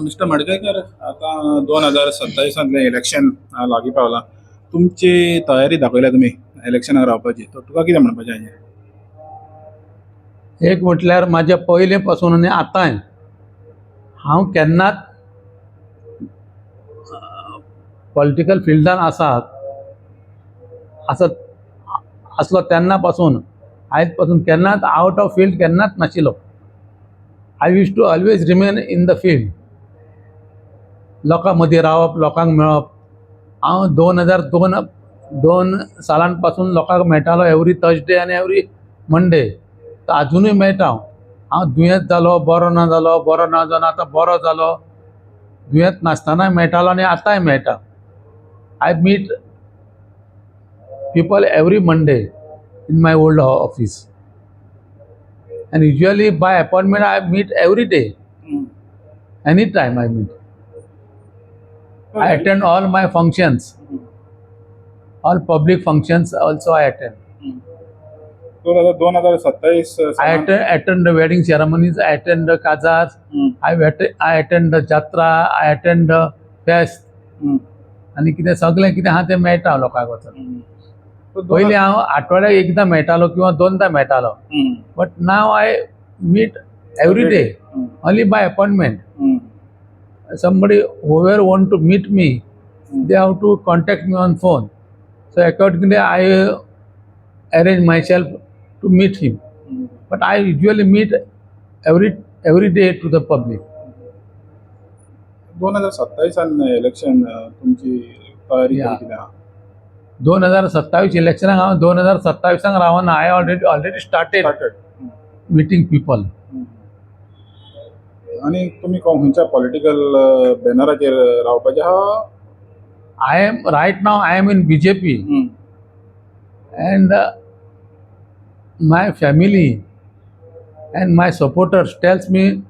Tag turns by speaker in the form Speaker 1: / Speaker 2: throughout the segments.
Speaker 1: Mister Madkaikar, आता 2027 election लागीं पावलां. तुमची तयारी दाखयल्या तुमी इलेक्शनाक रावपाची, तर तुका कितें म्हणपाचें हाजेर?
Speaker 2: एक म्हटल्यार म्हाजे पयले पासून आनी आतांय हांव केन्नाच पॉलिटिकल फिल्डान आसत आसलो तेन्ना पासून आयज पासून केन्नाच आवट ऑफ फील्ड केन्नाच नाशिल्लो. I use to always remain in the field, लोकां मदीं रावप, लोकांक मेळप. हांव 2002 सालान पासून लोकांक मेळटालो एवरी थर्सडे आनी एवरी मंडे. आजुनूय मेळटा. हांव दुयेंत जालो, बरो ना जालो, बरो ना जावन आतां बरो जालो, दुयेंत नासतानाय मेळटालो आनी आतांय मेळटा. I meet people every Monday in my old office, and usually by appointment I meet every day, anytime I meet. I attend all my functions, all public functions also I attend.
Speaker 1: तर आता 2027
Speaker 2: I attend the wedding ceremonies, I attend the kazars, I attend the jatra, I attend the fest, आणि कितें सगळें कितें आहा तें मेळटा लोकांक वचून. पयलीं हांव आठवड्याक एकदां मेळटालो किंवा दोनदां मेळटालो, but now I meet every day, only by appointment. somebody whoever want to meet me, they have to contact me on phone. So accordingly I arrange myself to meet him, but I usually meet every day to the public.
Speaker 1: 2027 election तुमची तयारी कितें आहा?
Speaker 2: 2027 इलेक्शनाक हांव 2027 रावना. I already started meeting people.
Speaker 1: आणि तुम्ही खंयच्या political बॅनराचेर रावपाचे आहा?
Speaker 2: I am in BJP, and my family and my supporters tells me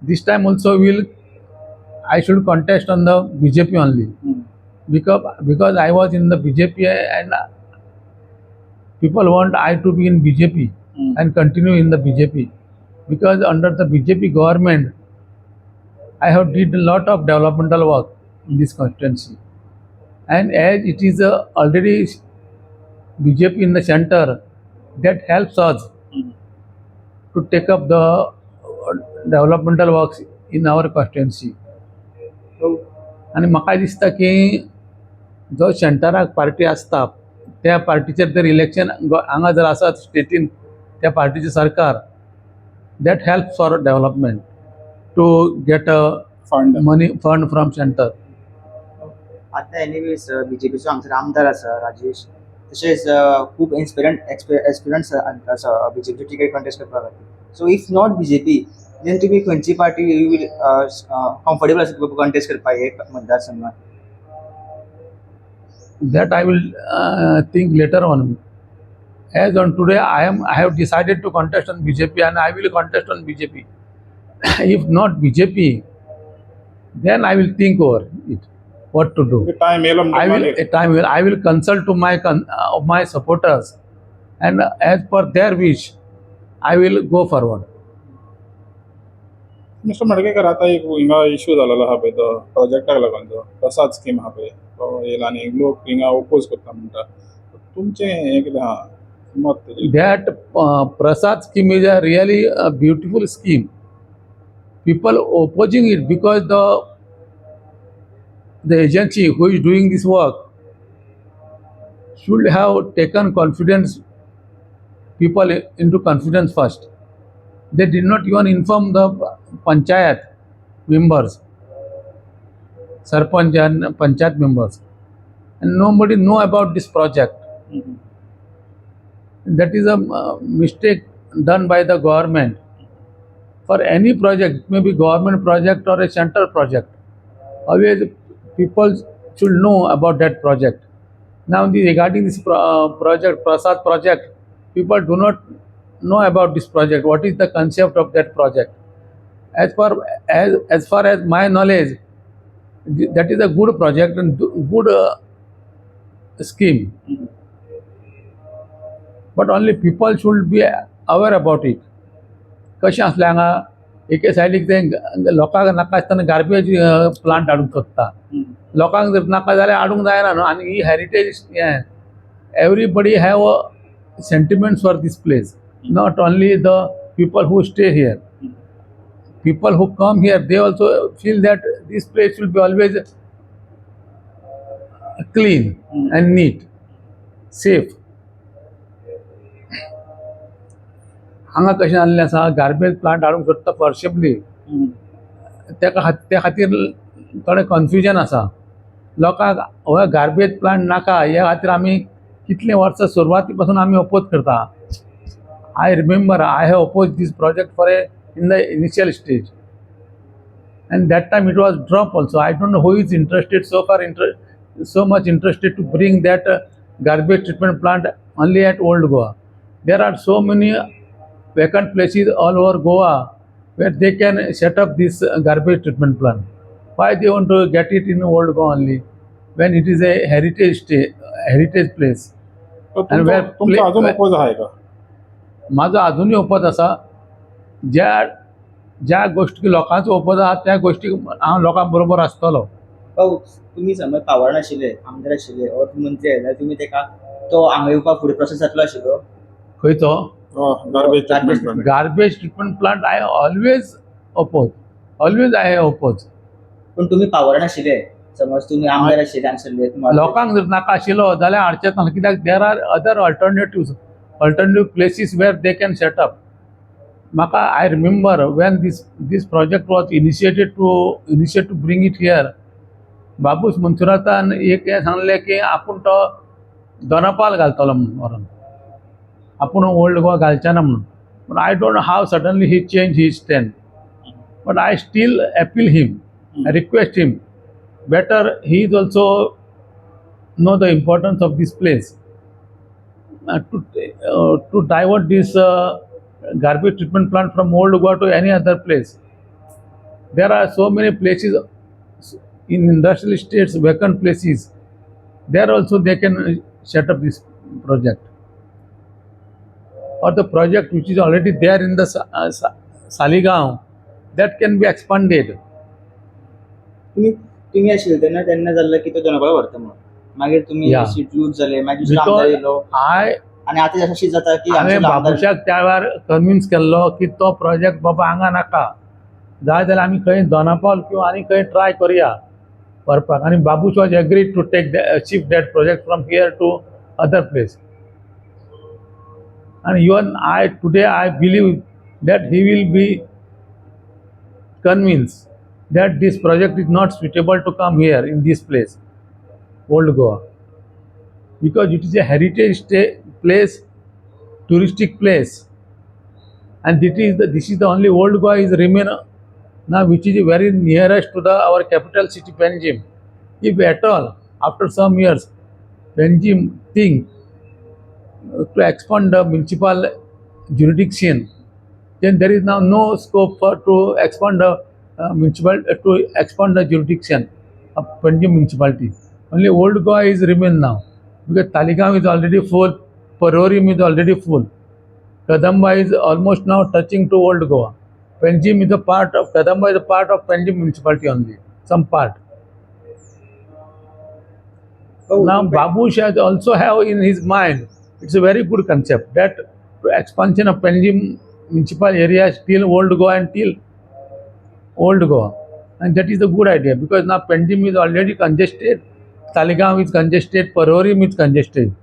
Speaker 2: this time also I should contest on the BJP only, because I was in the BJP and people want I to be in BJP and continue in the BJP, because under the BJP government I have did a lot of developmental work in this constituency, and as it is already BJP in the center, that helps us to take up the developmental works in our constituency. आणि म्हाका दिसता की जो सेंटराक party आसता त्या पार्टीचेर जर election हांगा जर आसत स्टेटीन, त्या पार्टीचें सरकार, that help for development to get money fund from centre.
Speaker 3: आता एनिवेज बीजेपीचो हांगसर आमदार आसा राजेश, तशेंच खूब एक्सपिरियन्स आसा बीजेपी टिकेट कंटेस्ट करपा खातीर. So if not BJP, then तुमी खंयची पार्टी यू वील कम्फर्टेबल आसा कंटेस्ट करपाक हे मतदारसंघात?
Speaker 2: That I will think later on. As on today, I have decided to contest on BJP, and I will contest on BJP. If not BJP, then I will think over it, what to do. I will consult to my supporters, and as per their wish, I will go forward.
Speaker 1: Mister Madkaikar, आता एक हिंगा issue जालेलो आहा पळय, तो प्रोजेक्टाक लागून जो प्रसाद scheme आहा पळय, तो येयला आनी लोक हिंगा ओपोज करता म्हणटा. तुमचें हें कितें आहा मत?
Speaker 2: That Prasad scheme is a really beautiful scheme. People opposing it because the agency who is doing this work should have taken people into confidence first. They did not even inform the panchayat members, sarpanch and panchayat members, and nobody know about this project. That is a mistake done by the government. For any project, it may be government project or a central project, always people should know about that project. Now regarding this project, Prasad project, people do not know about this project. What is the concept of that project? As far as my knowledge, that is a good project and good scheme. But only people should be aware about it. कशें आसलें हांगा एके सायडीक ते लोकांक नाका आसतना garbage plant हाडूंक सोदता. लोकांक जर नाका जाल्यार हाडूंक जायना न्हू. आनी ही heritage everybody have a sentiments for this place, not only the people who stay here. People who come here, they also feel that this place will be always clean and neat, safe. हांगा कशें जाल्लें आसा, garbage plant हाडूंक सोदता फॉर्सिबली. त्या खातीर थोडें confusion आसा. लोकांक हो गार्बेज प्लांट नाका ह्या खातीर आमी कितले वर्सां सुरवाती पासून आमी अपोज करता. I remember I have opposed this project in the initial stage, and that time it was dropped also. I don't know who is interested so much interested to bring that garbage treatment plant only at Old Goa. There are so many vacant places all over Goa where they can set up this garbage treatment plant. Why they want to get it in Old Goa only when it is a heritage place? And where
Speaker 1: तुमचा अजून oppose आहे का?
Speaker 2: माझो अजूनही ओपत आसा. ज्या गोष्टी लोकांचो ओपत आहा त्या गोष्टी हांव लोकां बरोबर आसतलो.
Speaker 3: भाऊ तुम्ही समज पावर नाशिल्ले, आमदार आशिल्ले और मंत्री आयले, तुम्ही तेका तो हांगा येवपाक फुडें प्रोसेस जातलो आशिल्लो.
Speaker 2: खंयचो
Speaker 1: garbage treatment plant.
Speaker 2: Garbage treatment plant I always I oppose.
Speaker 3: पण तुम्ही पावर नाशिल्ले, समज तुम्ही आमदार आशिल्ले हांगसरले, तुम्हाला
Speaker 2: लोकांक जर नाका आशिल्लो जाल्यार हाडचेच ना. कित्याक there are other alternative places where they can set up. म्हाका I remember when this project was initiate to bring it here, Babush मंसुरातान एक हें सांगलें की आपूण तो दोनापाल घालतलो म्हणून व्हरून, आपूण ओल्ड गोवा घालचेना म्हणून. But I don't know how suddenly he change his stand. But I still appeal him, I request him, better he is also know the importance of this place to divert this garbage treatment plant from Old Goa to any other place. There are so many places in industrial estates, vacant places. There also they can set up this project, or the project which is already there in the Saligaon, that can be expanded.
Speaker 3: तुम्ही आशिल्ले तेन्ना जाल्लें की तो दोनापावला व्हरता म्हणून, मागीर तुम्ही
Speaker 2: Yeah.
Speaker 3: सीट लूज जाले, मागीर दुसरो आमदार येयलो, आनी आतां अशें जाता की
Speaker 2: हांवें
Speaker 3: आमचो आमदार
Speaker 2: बाबुशाक त्या वेळार कन्विन्स केल्लो की तो प्रोजेक्ट बाबा हांगा नाका, जाय जाल्यार आमी खंय दोनापावल किंवा आनी खंय ट्राय करुया व्हरपाक. आनी Babush was agreed to take shift that project from here to other place. आनी even today I believe that he will be convince that this project is not suitable to come here in this place, Old Goa, because it is a heritage place, touristic place, and this is the only Old Goa is remain now, which is very nearest to our capital city Panjim. If at all after some years Panjim think to expand the municipal jurisdiction, then there is now no scope to expand the jurisdiction of Panjim municipality. Only Old Goa is remain now, because Taligaon is already full, Parorim is already full, Kadamba is almost now touching to Old Goa. Panjim is a part of Kadamba is a part of Panjim municipality only, some part. Now Babush has also have in his mind, it's a very good concept, that expansion of Panjim municipal area till Old Goa and till Old Goa, and that is a good idea, because now Panjim is already congested, Taligaon is congested, Parorim is congested.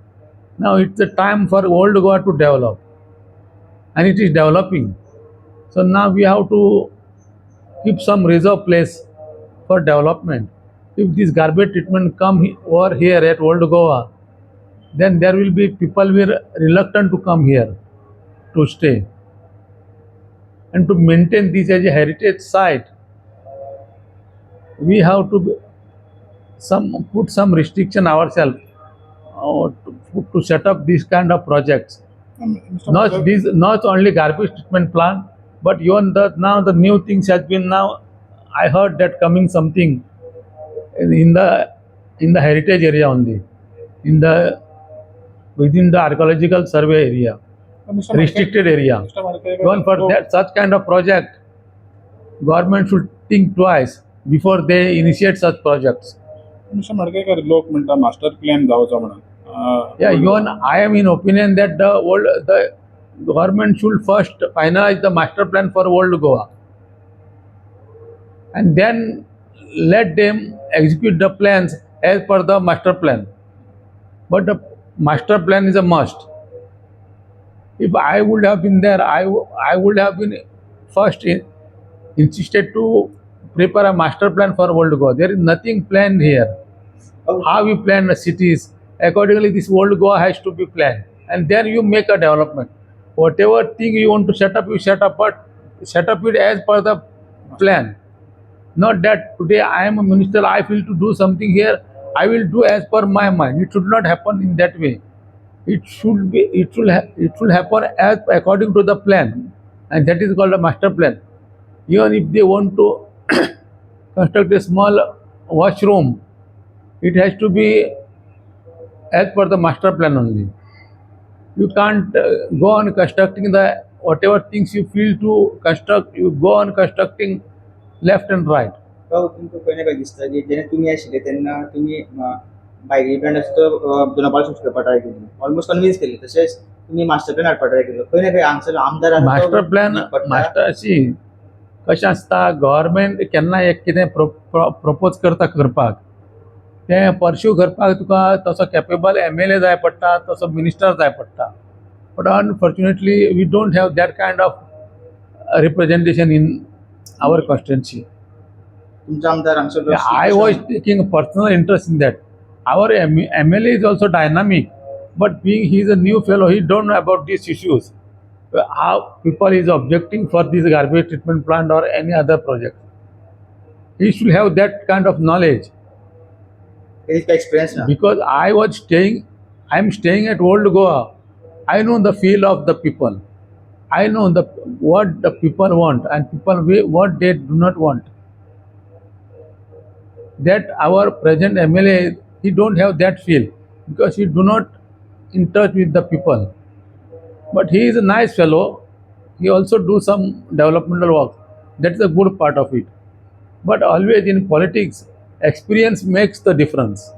Speaker 2: Now it's the time for Old Goa to develop, and it is developing. So now we have to keep some reserve place for development. If this garbage treatment come over here at Old Goa, then there will be people were reluctant to come here to stay. And to maintain this as a heritage site, we have to put some restriction ourselves to set up this kind of projects. Not only garbage treatment plant, but even now the new things has been now. I heard that coming something in the heritage area only, within the archaeological survey area, restricted area. Even for that such kind of project, government should think twice before they initiate such projects.
Speaker 1: Mister Madkaikar लोक म्हणटा master plan जावचो म्हणून
Speaker 2: Yeah, even I am in opinion that the government should first finalize the master plan for old Goa, and then let them execute the plans as per the master plan. But the master plan is a must. If I would have been there, I would have been first insisted to prepare a master plan for old Goa. There is nothing planned here. How we plan the cities, accordingly this old Goa has to be planned, and then you make a development. Whatever thing you want to set up, you set up, but set up it as per the plan. Not that today I am a minister, I feel to do something here, I will do as per my mind. It should not happen in that way. It should happen as according to the plan, and that is called a master plan. Even if they want to construct a small washroom, it has to be as per the master plan only. You can't go on constructing the whatever things you feel to construct, you go on constructing left and right.
Speaker 3: तुमकां खंय ना खंय दिसता की जेन्ना तुमी आशिल्ले तेन्ना तुमी बायरी ब्रँड आसा तो दोनापावला संस्कृती ट्राय केली, ऑलमोस्ट कन्विन्स केली. तशेंच तुमी मास्टर प्लॅन हाडपा ट्राय केलो. खंय ना खंय हांगसर आमदार आसा तो
Speaker 2: मास्टर प्लॅन
Speaker 3: पडटा.
Speaker 2: मास्टर अशी कशें आसता, गव्हर्मेंट केन्ना एक कितें प्रपोज करता करपाक, तें परस्यू करपाक तुका तसो कॅपेबल MLA जाय पडटा, तसो मिनिस्टर जाय पडटा. But unfortunately we don't have that kind of representation in our constituency.
Speaker 3: तुमचा आमदार हांगसर
Speaker 2: I was taking a personal interest in that. Our MLA is also dynamic, but being he is a new fellow, he don't know about these issues. How people is objecting for this garbage treatment plant or any other project. He should have that kind of knowledge.
Speaker 3: Experience ना.
Speaker 2: Because I am staying at Old Goa. I know the feel of the people. I know what the people want and what they do not want. That our present MLA, he don't have that feel because he do not in touch with the people. But he is a nice fellow. He also do some developmental work. That is a good part of it. But always in politics, experience makes the difference.